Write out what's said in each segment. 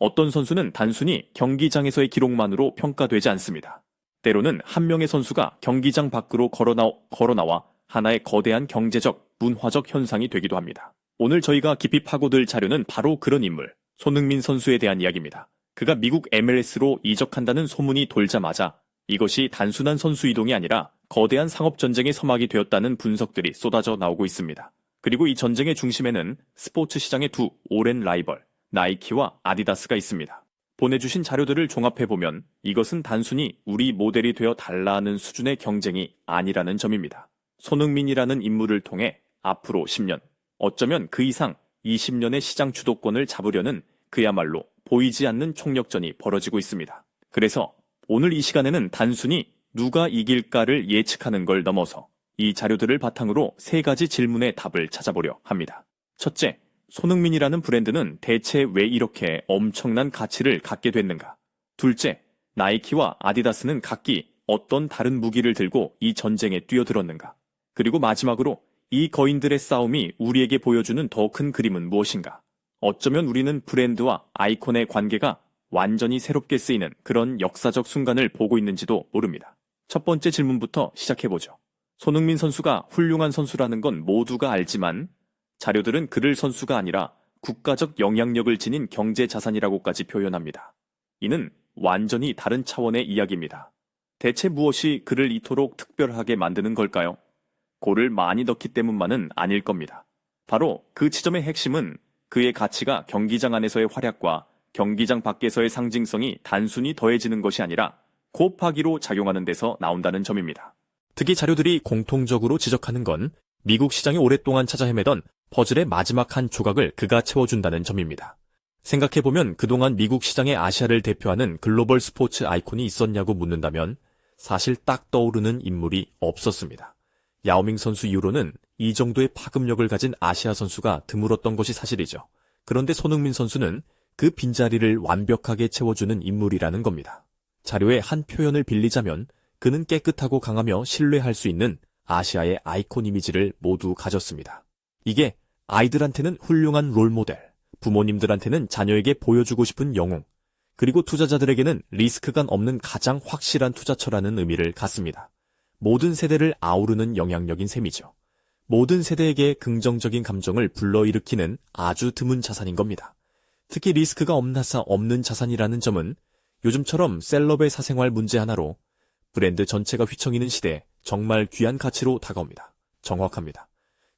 어떤 선수는 단순히 경기장에서의 기록만으로 평가되지 않습니다. 때로는 한 명의 선수가 경기장 밖으로 걸어나와 하나의 거대한 경제적, 문화적 현상이 되기도 합니다. 오늘 저희가 깊이 파고들 자료는 바로 그런 인물, 손흥민 선수에 대한 이야기입니다. 그가 미국 MLS로 이적한다는 소문이 돌자마자 이것이 단순한 선수 이동이 아니라 거대한 상업 전쟁의 서막이 되었다는 분석들이 쏟아져 나오고 있습니다. 그리고 이 전쟁의 중심에는 스포츠 시장의 두 오랜 라이벌, 나이키와 아디다스가 있습니다. 보내주신 자료들을 종합해보면 이것은 단순히 우리 모델이 되어 달라는 수준의 경쟁이 아니라는 점입니다. 손흥민이라는 인물을 통해 앞으로 10년, 어쩌면 그 이상 20년의 시장 주도권을 잡으려는 그야말로 보이지 않는 총력전이 벌어지고 있습니다. 그래서 오늘 이 시간에는 단순히 누가 이길까를 예측하는 걸 넘어서 이 자료들을 바탕으로 세 가지 질문의 답을 찾아보려 합니다. 첫째, 손흥민이라는 브랜드는 대체 왜 이렇게 엄청난 가치를 갖게 됐는가? 둘째, 나이키와 아디다스는 각기 어떤 다른 무기를 들고 이 전쟁에 뛰어들었는가? 그리고 마지막으로 이 거인들의 싸움이 우리에게 보여주는 더 큰 그림은 무엇인가? 어쩌면 우리는 브랜드와 아이콘의 관계가 완전히 새롭게 쓰이는 그런 역사적 순간을 보고 있는지도 모릅니다. 첫 번째 질문부터 시작해보죠. 손흥민 선수가 훌륭한 선수라는 건 모두가 알지만 자료들은 그를 선수가 아니라 국가적 영향력을 지닌 경제 자산이라고까지 표현합니다. 이는 완전히 다른 차원의 이야기입니다. 대체 무엇이 그를 이토록 특별하게 만드는 걸까요? 골을 많이 넣기 때문만은 아닐 겁니다. 바로 그 지점의 핵심은 그의 가치가 경기장 안에서의 활약과 경기장 밖에서의 상징성이 단순히 더해지는 것이 아니라 곱하기로 작용하는 데서 나온다는 점입니다. 특히 자료들이 공통적으로 지적하는 건 미국 시장에 오랫동안 찾아 헤매던 퍼즐의 마지막 한 조각을 그가 채워준다는 점입니다. 생각해보면 그동안 미국 시장의 아시아를 대표하는 글로벌 스포츠 아이콘이 있었냐고 묻는다면 사실 딱 떠오르는 인물이 없었습니다. 야오밍 선수 이후로는 이 정도의 파급력을 가진 아시아 선수가 드물었던 것이 사실이죠. 그런데 손흥민 선수는 그 빈자리를 완벽하게 채워주는 인물이라는 겁니다. 자료의 한 표현을 빌리자면 그는 깨끗하고 강하며 신뢰할 수 있는 아시아의 아이콘 이미지를 모두 가졌습니다. 이게 아이들한테는 훌륭한 롤모델, 부모님들한테는 자녀에게 보여주고 싶은 영웅, 그리고 투자자들에게는 리스크가 없는 가장 확실한 투자처라는 의미를 갖습니다. 모든 세대를 아우르는 영향력인 셈이죠. 모든 세대에게 긍정적인 감정을 불러일으키는 아주 드문 자산인 겁니다. 특히 리스크가 없는 자산이라는 점은 요즘처럼 셀럽의 사생활 문제 하나로 브랜드 전체가 휘청이는 시대에 정말 귀한 가치로 다가옵니다. 정확합니다.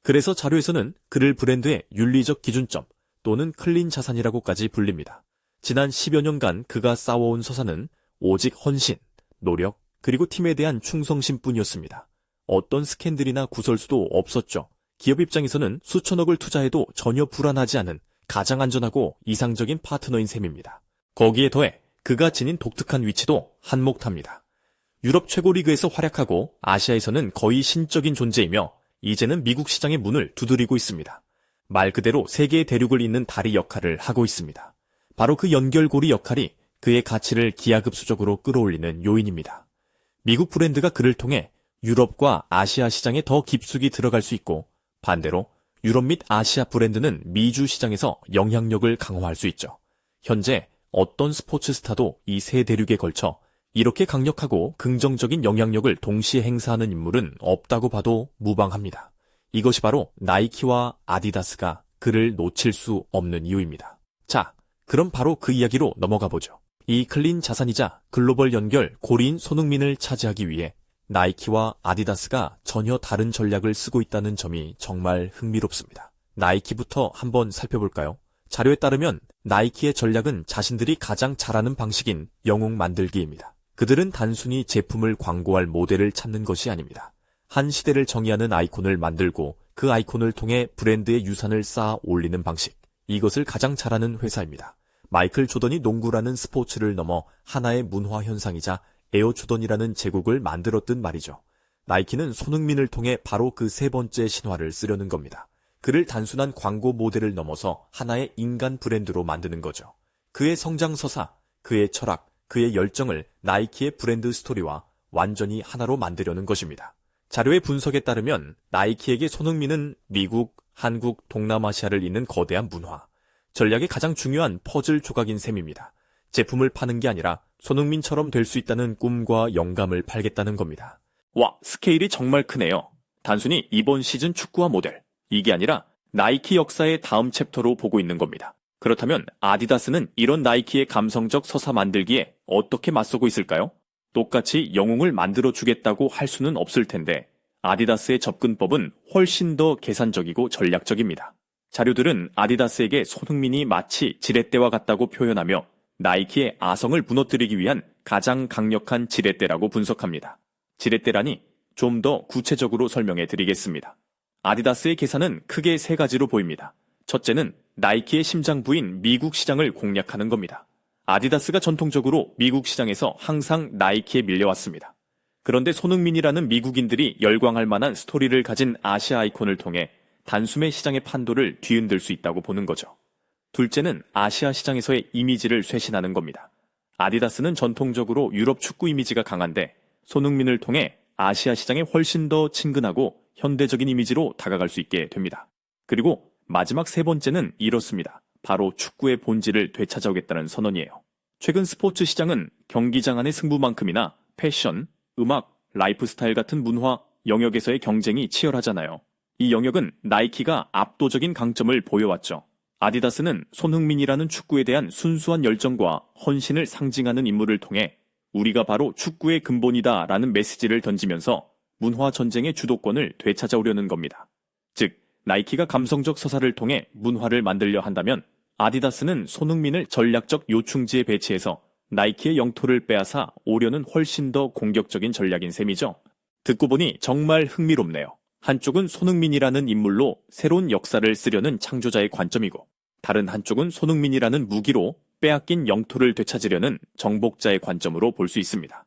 그래서 자료에서는 그를 브랜드의 윤리적 기준점 또는 클린 자산이라고까지 불립니다. 지난 10여 년간 그가 쌓아온 서사는 오직 헌신, 노력, 그리고 팀에 대한 충성심뿐이었습니다. 어떤 스캔들이나 구설수도 없었죠. 기업 입장에서는 수천억을 투자해도 전혀 불안하지 않은 가장 안전하고 이상적인 파트너인 셈입니다. 거기에 더해 그가 지닌 독특한 위치도 한몫합니다. 유럽 최고 리그에서 활약하고 아시아에서는 거의 신적인 존재이며 이제는 미국 시장의 문을 두드리고 있습니다. 말 그대로 세계의 대륙을 잇는 다리 역할을 하고 있습니다. 바로 그 연결고리 역할이 그의 가치를 기하급수적으로 끌어올리는 요인입니다. 미국 브랜드가 그를 통해 유럽과 아시아 시장에 더 깊숙이 들어갈 수 있고 반대로 유럽 및 아시아 브랜드는 미주 시장에서 영향력을 강화할 수 있죠. 현재 어떤 스포츠 스타도 이 세 대륙에 걸쳐 이렇게 강력하고 긍정적인 영향력을 동시에 행사하는 인물은 없다고 봐도 무방합니다. 이것이 바로 나이키와 아디다스가 그를 놓칠 수 없는 이유입니다. 자, 그럼 바로 그 이야기로 넘어가 보죠. 이 클린 자산이자 글로벌 연결 고리인 손흥민을 차지하기 위해 나이키와 아디다스가 전혀 다른 전략을 쓰고 있다는 점이 정말 흥미롭습니다. 나이키부터 한번 살펴볼까요? 자료에 따르면 나이키의 전략은 자신들이 가장 잘하는 방식인 영웅 만들기입니다. 그들은 단순히 제품을 광고할 모델을 찾는 것이 아닙니다. 한 시대를 정의하는 아이콘을 만들고 그 아이콘을 통해 브랜드의 유산을 쌓아 올리는 방식. 이것을 가장 잘하는 회사입니다. 마이클 조던이 농구라는 스포츠를 넘어 하나의 문화 현상이자 에어 조던이라는 제국을 만들었듯 말이죠. 나이키는 손흥민을 통해 바로 그 세 번째 신화를 쓰려는 겁니다. 그를 단순한 광고 모델을 넘어서 하나의 인간 브랜드로 만드는 거죠. 그의 성장 서사, 그의 철학, 그의 열정을 나이키의 브랜드 스토리와 완전히 하나로 만들려는 것입니다. 자료의 분석에 따르면 나이키에게 손흥민은 미국, 한국, 동남아시아를 잇는 거대한 문화, 전략의 가장 중요한 퍼즐 조각인 셈입니다. 제품을 파는 게 아니라 손흥민처럼 될 수 있다는 꿈과 영감을 팔겠다는 겁니다. 와, 스케일이 정말 크네요. 단순히 이번 시즌 축구화 모델, 이게 아니라 나이키 역사의 다음 챕터로 보고 있는 겁니다. 그렇다면 아디다스는 이런 나이키의 감성적 서사 만들기에 어떻게 맞서고 있을까요? 똑같이 영웅을 만들어주겠다고 할 수는 없을 텐데 아디다스의 접근법은 훨씬 더 계산적이고 전략적입니다. 자료들은 아디다스에게 손흥민이 마치 지렛대와 같다고 표현하며 나이키의 아성을 무너뜨리기 위한 가장 강력한 지렛대라고 분석합니다. 지렛대라니 좀 더 구체적으로 설명해 드리겠습니다. 아디다스의 계산은 크게 세 가지로 보입니다. 첫째는 나이키의 심장부인 미국 시장을 공략하는 겁니다. 아디다스가 전통적으로 미국 시장에서 항상 나이키에 밀려왔습니다. 그런데 손흥민이라는 미국인들이 열광할 만한 스토리를 가진 아시아 아이콘을 통해 단숨에 시장의 판도를 뒤흔들 수 있다고 보는 거죠. 둘째는 아시아 시장에서의 이미지를 쇄신하는 겁니다. 아디다스는 전통적으로 유럽 축구 이미지가 강한데 손흥민을 통해 아시아 시장에 훨씬 더 친근하고 현대적인 이미지로 다가갈 수 있게 됩니다. 그리고 마지막 세 번째는 이렇습니다. 바로 축구의 본질을 되찾아오겠다는 선언이에요. 최근 스포츠 시장은 경기장 안의 승부만큼이나 패션, 음악, 라이프스타일 같은 문화 영역에서의 경쟁이 치열하잖아요. 이 영역은 나이키가 압도적인 강점을 보여왔죠. 아디다스는 손흥민이라는 축구에 대한 순수한 열정과 헌신을 상징하는 인물을 통해 우리가 바로 축구의 근본이다 라는 메시지를 던지면서 문화 전쟁의 주도권을 되찾아오려는 겁니다. 즉, 나이키가 감성적 서사를 통해 문화를 만들려 한다면 아디다스는 손흥민을 전략적 요충지에 배치해서 나이키의 영토를 빼앗아 오려는 훨씬 더 공격적인 전략인 셈이죠. 듣고 보니 정말 흥미롭네요. 한쪽은 손흥민이라는 인물로 새로운 역사를 쓰려는 창조자의 관점이고 다른 한쪽은 손흥민이라는 무기로 빼앗긴 영토를 되찾으려는 정복자의 관점으로 볼 수 있습니다.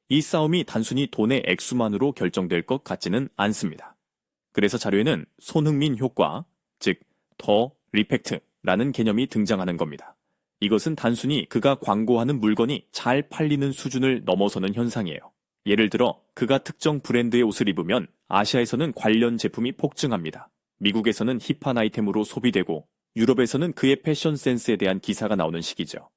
이 싸움이 단순히 돈의 액수만으로 결정될 것 같지는 않습니다. 그래서 자료에는 손흥민 효과, 즉 더 리펙트라는 개념이 등장하는 겁니다. 이것은 단순히 그가 광고하는 물건이 잘 팔리는 수준을 넘어서는 현상이에요. 예를 들어 그가 특정 브랜드의 옷을 입으면 아시아에서는 관련 제품이 폭증합니다. 미국에서는 힙한 아이템으로 소비되고 유럽에서는 그의 패션 센스에 대한 기사가 나오는 시기죠.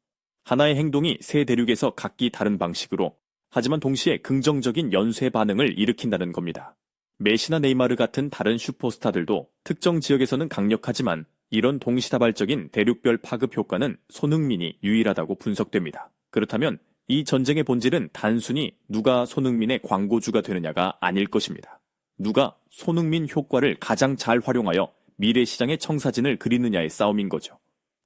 하나의 행동이 세 대륙에서 각기 다른 방식으로 하지만 동시에 긍정적인 연쇄 반응을 일으킨다는 겁니다. 메시나 네이마르 같은 다른 슈퍼스타들도 특정 지역에서는 강력하지만 이런 동시다발적인 대륙별 파급 효과는 손흥민이 유일하다고 분석됩니다. 그렇다면 이 전쟁의 본질은 단순히 누가 손흥민의 광고주가 되느냐가 아닐 것입니다. 누가 손흥민 효과를 가장 잘 활용하여 미래 시장의 청사진을 그리느냐의 싸움인 거죠.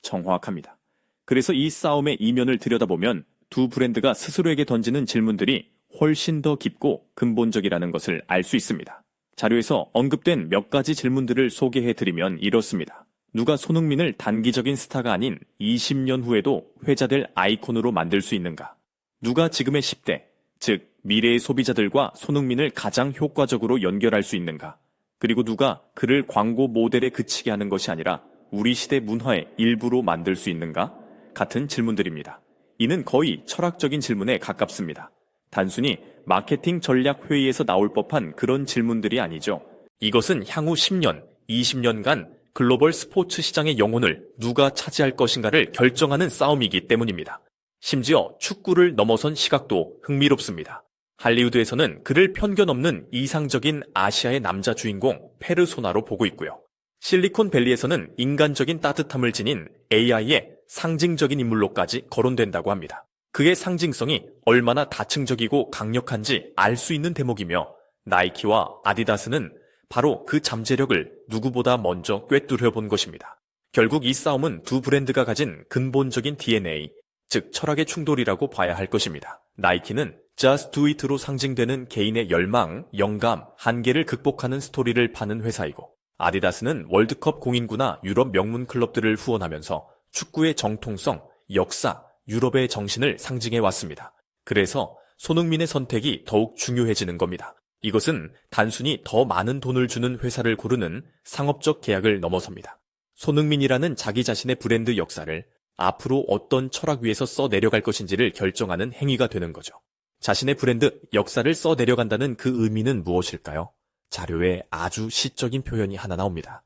정확합니다. 그래서 이 싸움의 이면을 들여다보면 두 브랜드가 스스로에게 던지는 질문들이 훨씬 더 깊고 근본적이라는 것을 알 수 있습니다. 자료에서 언급된 몇 가지 질문들을 소개해드리면 이렇습니다. 누가 손흥민을 단기적인 스타가 아닌 20년 후에도 회자될 아이콘으로 만들 수 있는가? 누가 지금의 10대, 즉 미래의 소비자들과 손흥민을 가장 효과적으로 연결할 수 있는가? 그리고 누가 그를 광고 모델에 그치게 하는 것이 아니라 우리 시대 문화의 일부로 만들 수 있는가? 같은 질문들입니다. 이는 거의 철학적인 질문에 가깝습니다. 단순히 마케팅 전략 회의에서 나올 법한 그런 질문들이 아니죠. 이것은 향후 10년, 20년간 글로벌 스포츠 시장의 영혼을 누가 차지할 것인가를 결정하는 싸움이기 때문입니다. 심지어 축구를 넘어선 시각도 흥미롭습니다. 할리우드에서는 그를 편견 없는 이상적인 아시아의 남자 주인공 페르소나로 보고 있고요. 실리콘밸리에서는 인간적인 따뜻함을 지닌 AI의 상징적인 인물로까지 거론된다고 합니다. 그의 상징성이 얼마나 다층적이고 강력한지 알 수 있는 대목이며 나이키와 아디다스는 바로 그 잠재력을 누구보다 먼저 꿰뚫어 본 것입니다. 결국 이 싸움은 두 브랜드가 가진 근본적인 DNA, 즉 철학의 충돌이라고 봐야 할 것입니다. 나이키는 Just Do It로 상징되는 개인의 열망, 영감, 한계를 극복하는 스토리를 파는 회사이고 아디다스는 월드컵 공인구나 유럽 명문 클럽들을 후원하면서 축구의 정통성, 역사, 유럽의 정신을 상징해 왔습니다. 그래서 손흥민의 선택이 더욱 중요해지는 겁니다. 이것은 단순히 더 많은 돈을 주는 회사를 고르는 상업적 계약을 넘어섭니다. 손흥민이라는 자기 자신의 브랜드 역사를 앞으로 어떤 철학 위에서 써내려갈 것인지를 결정하는 행위가 되는 거죠. 자신의 브랜드 역사를 써내려간다는 그 의미는 무엇일까요? 자료에 아주 시적인 표현이 하나 나옵니다.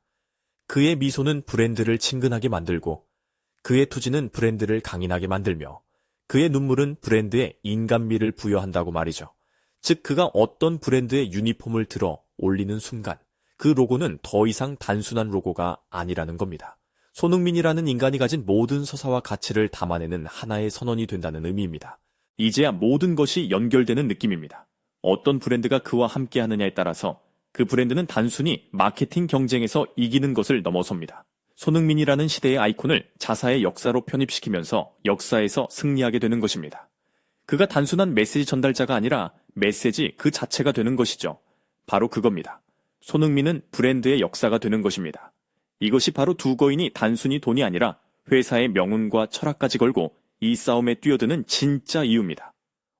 그의 미소는 브랜드를 친근하게 만들고 그의 투지는 브랜드를 강인하게 만들며 그의 눈물은 브랜드에 인간미를 부여한다고 말이죠. 즉 그가 어떤 브랜드의 유니폼을 들어 올리는 순간 그 로고는 더 이상 단순한 로고가 아니라는 겁니다. 손흥민이라는 인간이 가진 모든 서사와 가치를 담아내는 하나의 선언이 된다는 의미입니다. 이제야 모든 것이 연결되는 느낌입니다. 어떤 브랜드가 그와 함께 하느냐에 따라서 그 브랜드는 단순히 마케팅 경쟁에서 이기는 것을 넘어섭니다. 손흥민이라는 시대의 아이콘을 자사의 역사로 편입시키면서 역사에서 승리하게 되는 것입니다. 그가 단순한 메시지 전달자가 아니라 메시지 그 자체가 되는 것이죠. 바로 그겁니다. 손흥민은 브랜드의 역사가 되는 것입니다. 이것이 바로 두 거인이 단순히 돈이 아니라 회사의 명운과 철학까지 걸고 이 싸움에 뛰어드는 진짜 이유입니다.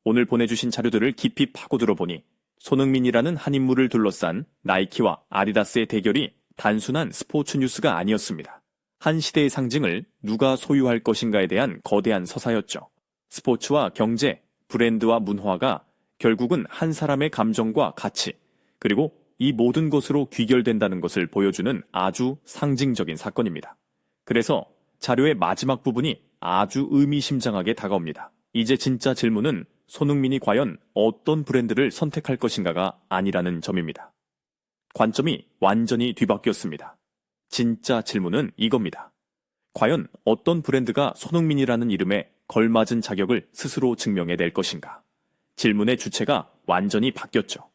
오늘 보내주신 자료들을 깊이 파고들어 보니 손흥민이라는 한 인물을 둘러싼 나이키와 아디다스의 대결이 단순한 스포츠 뉴스가 아니었습니다. 한 시대의 상징을 누가 소유할 것인가에 대한 거대한 서사였죠. 스포츠와 경제, 브랜드와 문화가 결국은 한 사람의 감정과 가치, 그리고 이 모든 것으로 귀결된다는 것을 보여주는 아주 상징적인 사건입니다. 그래서 자료의 마지막 부분이 아주 의미심장하게 다가옵니다. 이제 진짜 질문은 손흥민이 과연 어떤 브랜드를 선택할 것인가가 아니라는 점입니다. 관점이 완전히 뒤바뀌었습니다. 진짜 질문은 이겁니다. 과연 어떤 브랜드가 손흥민이라는 이름에 걸맞은 자격을 스스로 증명해낼 것인가? 질문의 주체가 완전히 바뀌었죠.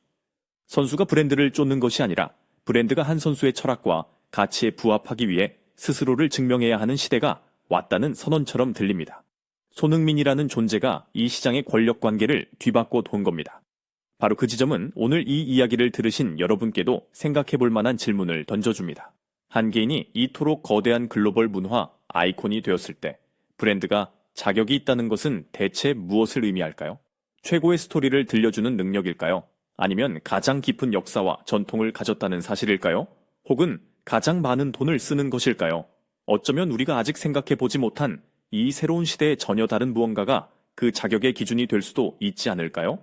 선수가 브랜드를 쫓는 것이 아니라 브랜드가 한 선수의 철학과 가치에 부합하기 위해 스스로를 증명해야 하는 시대가 왔다는 선언처럼 들립니다. 손흥민이라는 존재가 이 시장의 권력 관계를 뒤바꿔 돈 겁니다. 바로 그 지점은 오늘 이 이야기를 들으신 여러분께도 생각해 볼 만한 질문을 던져줍니다. 한 개인이 이토록 거대한 글로벌 문화 아이콘이 되었을 때 브랜드가 자격이 있다는 것은 대체 무엇을 의미할까요? 최고의 스토리를 들려주는 능력일까요? 아니면 가장 깊은 역사와 전통을 가졌다는 사실일까요? 혹은 가장 많은 돈을 쓰는 것일까요? 어쩌면 우리가 아직 생각해 보지 못한 이 새로운 시대의 전혀 다른 무언가가 그 자격의 기준이 될 수도 있지 않을까요?